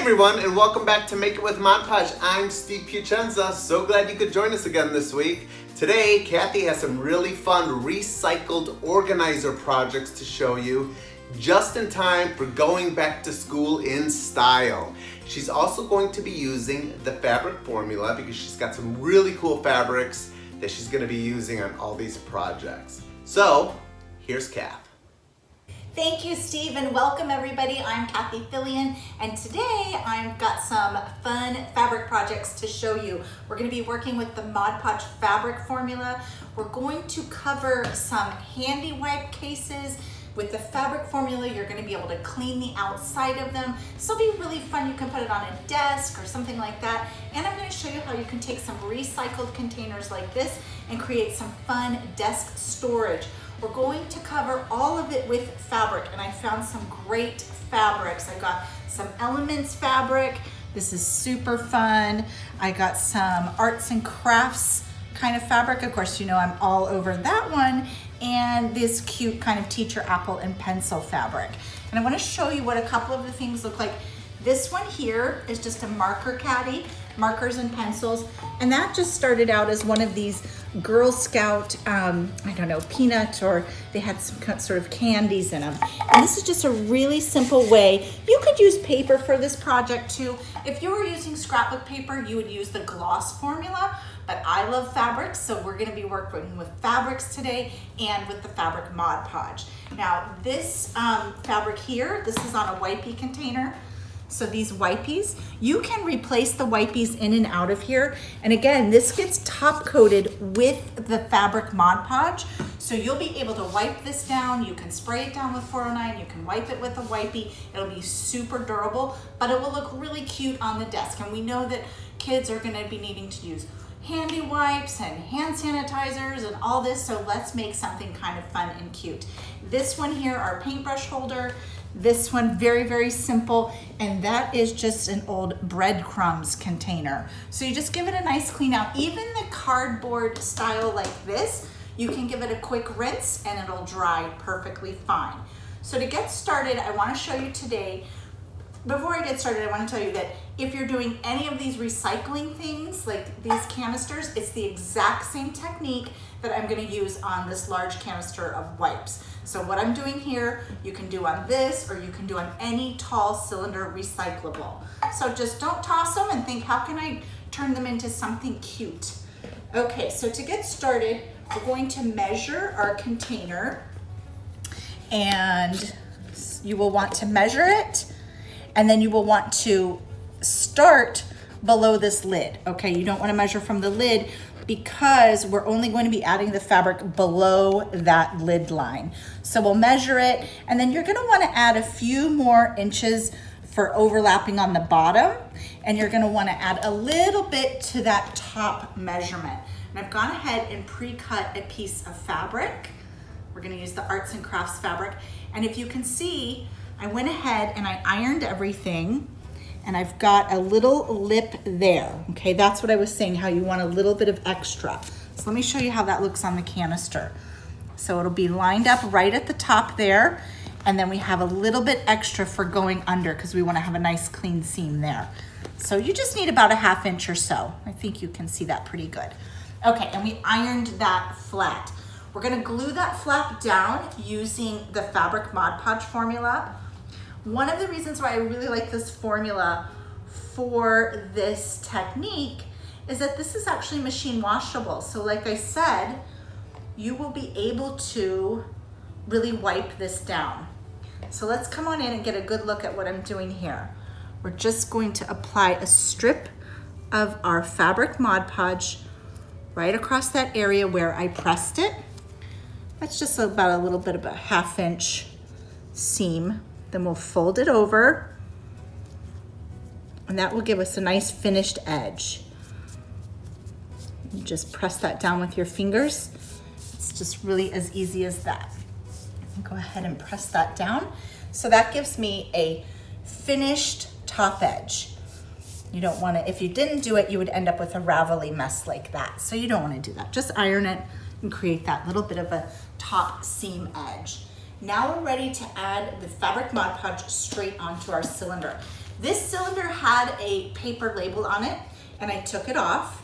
everyone, and welcome back to Make It with Mod Podge. I'm Steve Piacenza. So glad you could join us again this week. Today, Cathie has some really fun recycled organizer projects to show you just in time for going back to school in style. She's also going to be using the fabric formula because she's got some really cool fabrics that she's going to be using on all these projects. So, here's Cath. Thank you, Steve, and welcome everybody. I'm Cathie and today I've got some fun fabric projects to show you. We're going to be working with the Mod Podge fabric formula. We're going to cover some handy wipe cases. With the fabric formula, you're going to be able to clean the outside of them. This will be really fun. You can put it on a desk or something like that. And I'm going to show you how you can take some recycled containers like this and create some fun desk storage. We're going to cover all of it with fabric, and I found some great fabrics. I got some Elements fabric. This is super fun. I got some arts and crafts kind of fabric. Of course, you know I'm all over that one. And this cute kind of teacher apple and pencil fabric. And I want to show you what a couple of the things look like. This one here is just a marker caddy, markers and pencils. And that just started out as one of these Girl Scout, I don't know, peanut, or they had some sort of candies in them. And this is just a really simple way. You could use paper for this project too. If you were using scrapbook paper, you would use the gloss formula, but I love fabrics, so we're gonna be working with fabrics today and with the Fabric Mod Podge. Now this fabric here, this is on a wipey container. So these wipies, you can replace the wipies in and out of here. And again, this gets top coated with the Fabric Mod Podge. So you'll be able to wipe this down. You can spray it down with 409. You can wipe it with a wipey. It'll be super durable, but it will look really cute on the desk. And we know that kids are gonna be needing to use handy wipes and hand sanitizers and all this. So let's make something kind of fun and cute. This one here, our paintbrush holder. This one, very, very simple, and that is just an old breadcrumbs container. So you just give it a nice clean out. Even the cardboard style like this, you can give it a quick rinse and it'll dry perfectly fine. So to get started, I want to show you today, before I get started, I want to tell you that if you're doing any of these recycling things, like these canisters, it's the exact same technique that I'm going to use on this large canister of wipes. So what I'm doing here, you can do on this, or you can do on any tall cylinder recyclable. So just don't toss them and think, how can I turn them into something cute? Okay, so to get started, we're going to measure our container, and you will want to measure it, and then you will want to start below this lid. Okay, you don't want to measure from the lid because we're only going to be adding the fabric below that lid line. So we'll measure it, and then you're going to want to add a few more inches for overlapping on the bottom, and you're going to want to add a little bit to that top measurement. And I've gone ahead and pre-cut a piece of fabric. We're going to use the arts and crafts fabric, and if you can see, I went ahead and I ironed everything, and I've got a little lip there. Okay, that's what I was saying, how you want a little bit of extra. So let me show you how that looks on the canister. So it'll be lined up right at the top there, and then we have a little bit extra for going under because we want to have a nice clean seam there. So you just need about a ½ inch or so. I think you can see that pretty good. Okay, and we ironed that flat. We're gonna glue that flap down using the Fabric Mod Podge formula. One of the reasons why I really like this formula for this technique is that this is actually machine washable. So like I said, you will be able to really wipe this down. So let's come on in and get a good look at what I'm doing here. We're just going to apply a strip of our Fabric Mod Podge right across that area where I pressed it. That's just about a little bit of a ½ inch seam. Then we'll fold it over, and that will give us a nice finished edge. You just press that down with your fingers. It's just really as easy as that. Go ahead and press that down. So that gives me a finished top edge. You don't want to, if you didn't do it, you would end up with a ravelly mess like that. So you don't want to do that. Just iron it and create that little bit of a top seam edge. Now we're ready to add the Fabric Mod Podge straight onto our cylinder. This cylinder had a paper label on it, and I took it off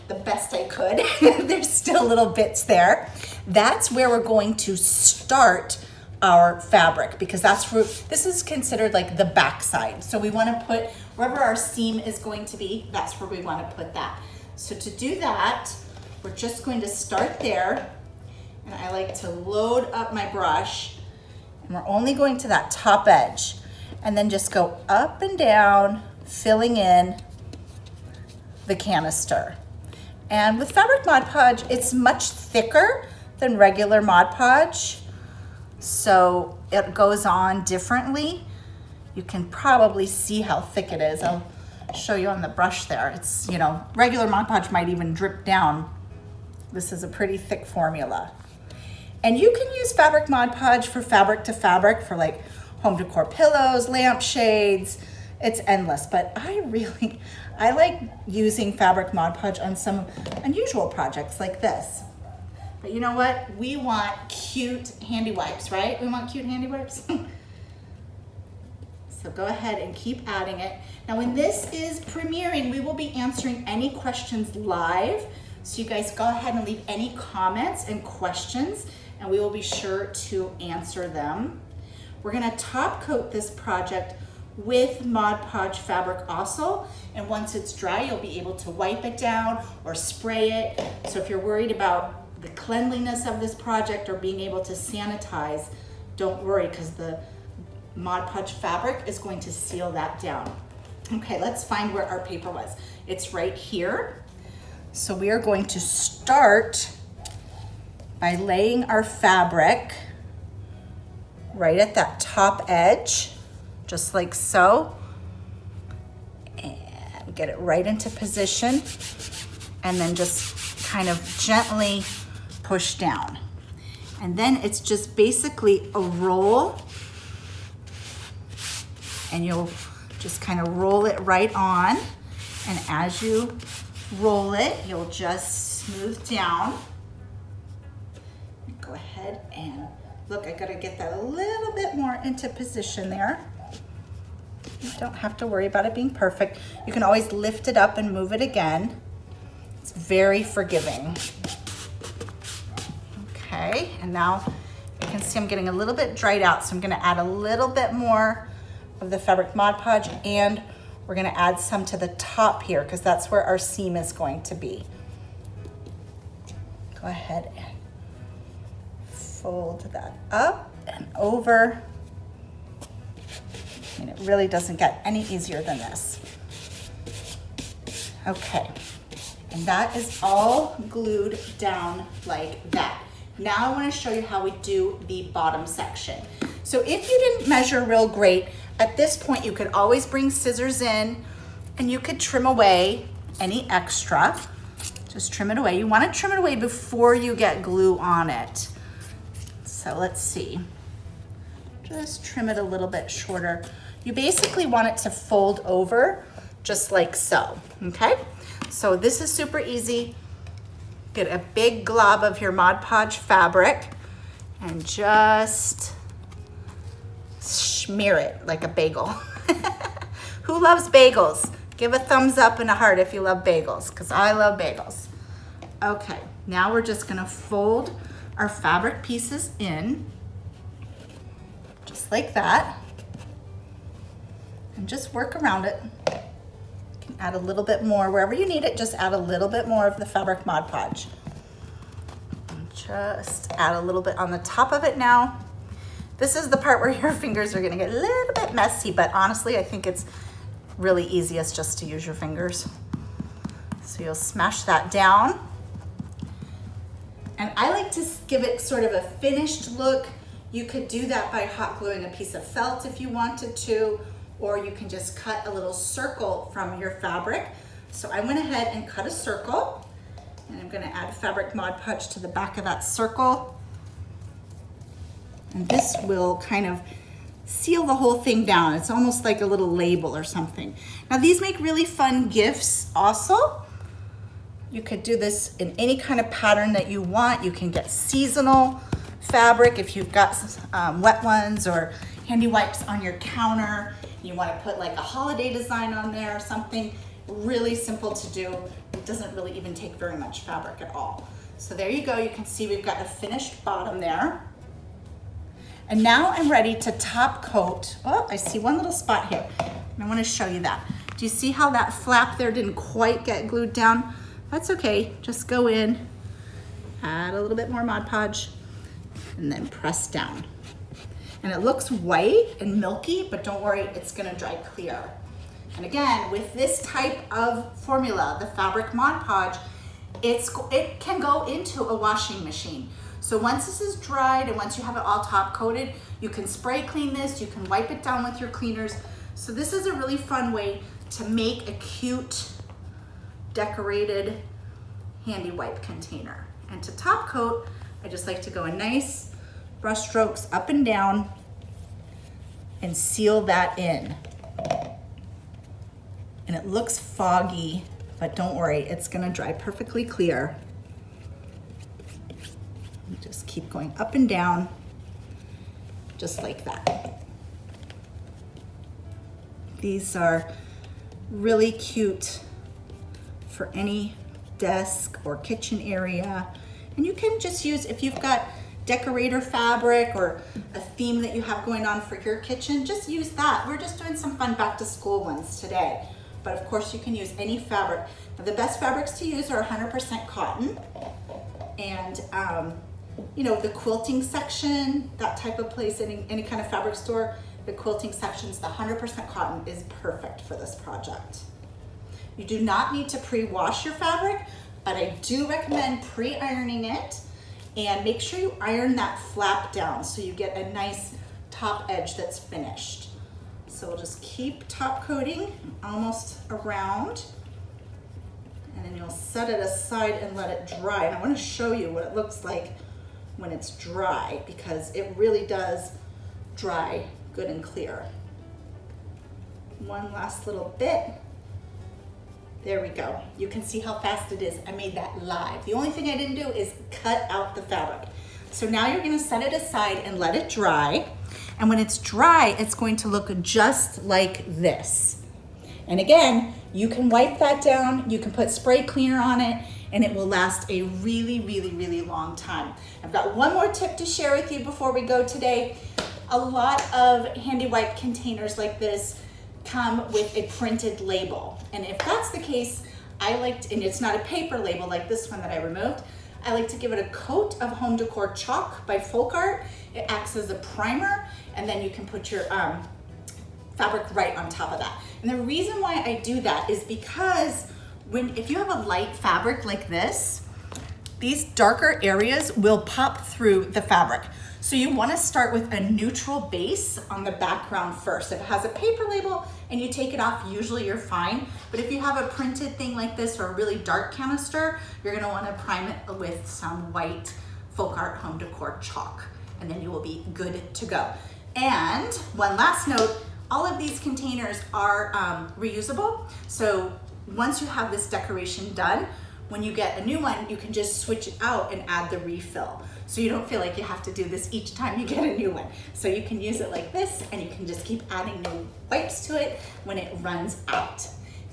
the best I could. There's still little bits there. That's where we're going to start our fabric, because that's where, this is considered like the back side. So we want to put, wherever our seam is going to be, that's where we want to put that. So to do that, we're just going to start there. And I like to load up my brush, and we're only going to that top edge, and then just go up and down, filling in the canister. And with Fabric Mod Podge, it's much thicker than regular Mod Podge, so it goes on differently. You can probably see how thick it is. I'll show you on the brush there. It's, you know, regular Mod Podge might even drip down. This is a pretty thick formula. And you can use Fabric Mod Podge for fabric to fabric, for like home decor pillows, lampshades. It's endless, but I like using Fabric Mod Podge on some unusual projects like this. But you know what? We want cute handy wipes, right? We want cute handy wipes. So go ahead and keep adding it. Now when this is premiering, we will be answering any questions live. So you guys go ahead and leave any comments and questions, and we will be sure to answer them. We're gonna top coat this project with Mod Podge fabric also, and once it's dry, you'll be able to wipe it down or spray it. So if you're worried about the cleanliness of this project or being able to sanitize, don't worry, because the Mod Podge fabric is going to seal that down. Okay, let's find where our paper was. It's right here. So we are going to start by laying our fabric right at that top edge, just like so, and get it right into position, and then just kind of gently push down. And then it's just basically a roll, and you'll just kind of roll it right on, and as you roll it, you'll just smooth down. Go ahead and look, I gotta get that a little bit more into position there. You don't have to worry about it being perfect. You can always lift it up and move it again. It's very forgiving. Okay, and now you can see I'm getting a little bit dried out, so I'm gonna add a little bit more of the Fabric Mod Podge, and we're gonna add some to the top here, because that's where our seam is going to be. Go ahead and fold that up and over. And it really doesn't get any easier than this. Okay, and that is all glued down like that. Now I want to show you how we do the bottom section. So if you didn't measure real great, at this point you could always bring scissors in and you could trim away any extra. Just trim it away. You want to trim it away before you get glue on it. So let's see. Just trim it a little bit shorter. You basically want it to fold over just like so, okay? So this is super easy. Get a big glob of your Mod Podge fabric and just smear it like a bagel. Who loves bagels? Give a thumbs up and a heart if you love bagels, because I love bagels. Okay, now we're just gonna fold our fabric pieces in, just like that, and just work around it. You can add a little bit more wherever you need it. Just add a little bit more of the Fabric Mod Podge. And just add a little bit on the top of it now. This is the part where your fingers are gonna get a little bit messy, but honestly, I think it's really easiest just to use your fingers. So you'll smash that down. And I like to give it sort of a finished look. You could do that by hot gluing a piece of felt if you wanted to, or you can just cut a little circle from your fabric. So I went ahead and cut a circle, and I'm gonna add Fabric Mod Podge to the back of that circle. And this will kind of seal the whole thing down. It's almost like a little label or something. Now these make really fun gifts also. You could do this in any kind of pattern that you want. You can get seasonal fabric if you've got wet ones or handy wipes on your counter. You want to put like a holiday design on there or something. Really simple to do. It doesn't really even take very much fabric at all. So there you go. You can see we've got a finished bottom there. And now I'm ready to top coat. Oh, I see one little spot here. I want to show you that. Do you see how that flap there didn't quite get glued down? That's okay. Just go in, add a little bit more Mod Podge, and then press down. And it looks white and milky, but don't worry, it's gonna dry clear. And again, with this type of formula, the Fabric Mod Podge, it can go into a washing machine. So once this is dried and once you have it all top coated, you can spray clean this, you can wipe it down with your cleaners. So this is a really fun way to make a cute, decorated, handy wipe container. And to top coat, I just like to go in nice brush strokes up and down and seal that in. And it looks foggy, but don't worry, it's gonna dry perfectly clear. Just keep going up and down, just like that. These are really cute for any desk or kitchen area. And you can just use, if you've got decorator fabric or a theme that you have going on for your kitchen, just use that. We're just doing some fun back to school ones today. But of course you can use any fabric. Now, the best fabrics to use are 100% cotton. And you know, the quilting section, that type of place, any kind of fabric store, the quilting sections, the 100% cotton is perfect for this project. You do not need to pre-wash your fabric, but I do recommend pre-ironing it, and make sure you iron that flap down so you get a nice top edge that's finished. So we'll just keep top coating almost around, and then you'll set it aside and let it dry. And I want to show you what it looks like when it's dry, because it really does dry good and clear. One last little bit. There we go. You can see how fast it is. I made that live. The only thing I didn't do is cut out the fabric. So now you're gonna set it aside and let it dry. And when it's dry, it's going to look just like this. And again, you can wipe that down, you can put spray cleaner on it, and it will last a really, really, really long time. I've got one more tip to share with you before we go today. A lot of handy wipe containers like this come with a printed label. And if that's the case, and it's not a paper label like this one that I removed, I like to give it a coat of home decor chalk by Folk Art. It acts as a primer, and then you can put your fabric right on top of that. And the reason why I do that is because if you have a light fabric like this, these darker areas will pop through the fabric. So you want to start with a neutral base on the background first. If it has a paper label and you take it off, usually you're fine. But if you have a printed thing like this or a really dark canister, you're going to want to prime it with some white Folk Art home decor chalk, and then you will be good to go. And one last note, all of these containers are reusable. So once you have this decoration done, when you get a new one, you can just switch it out and add the refill. So you don't feel like you have to do this each time you get a new one. So you can use it like this, and you can just keep adding new wipes to it when it runs out.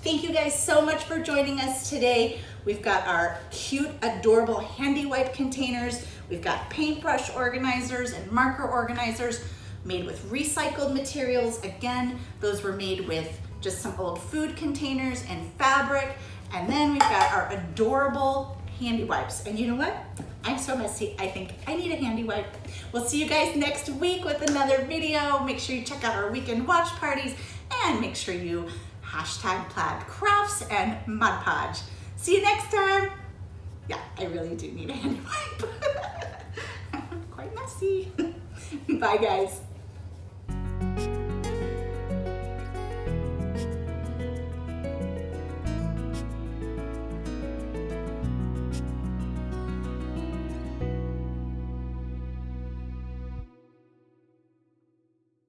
Thank you guys so much for joining us today. We've got our cute, adorable handy wipe containers. We've got paintbrush organizers and marker organizers made with recycled materials. Again, those were made with just some old food containers and fabric. And then we've got our adorable handy wipes. And you know what? I'm so messy, I think I need a handy wipe. We'll see you guys next week with another video. Make sure you check out our weekend watch parties, and make sure you #plaid_crafts and Mod Podge. See you next time. Yeah, I really do need a handy wipe. I'm quite messy. Bye guys.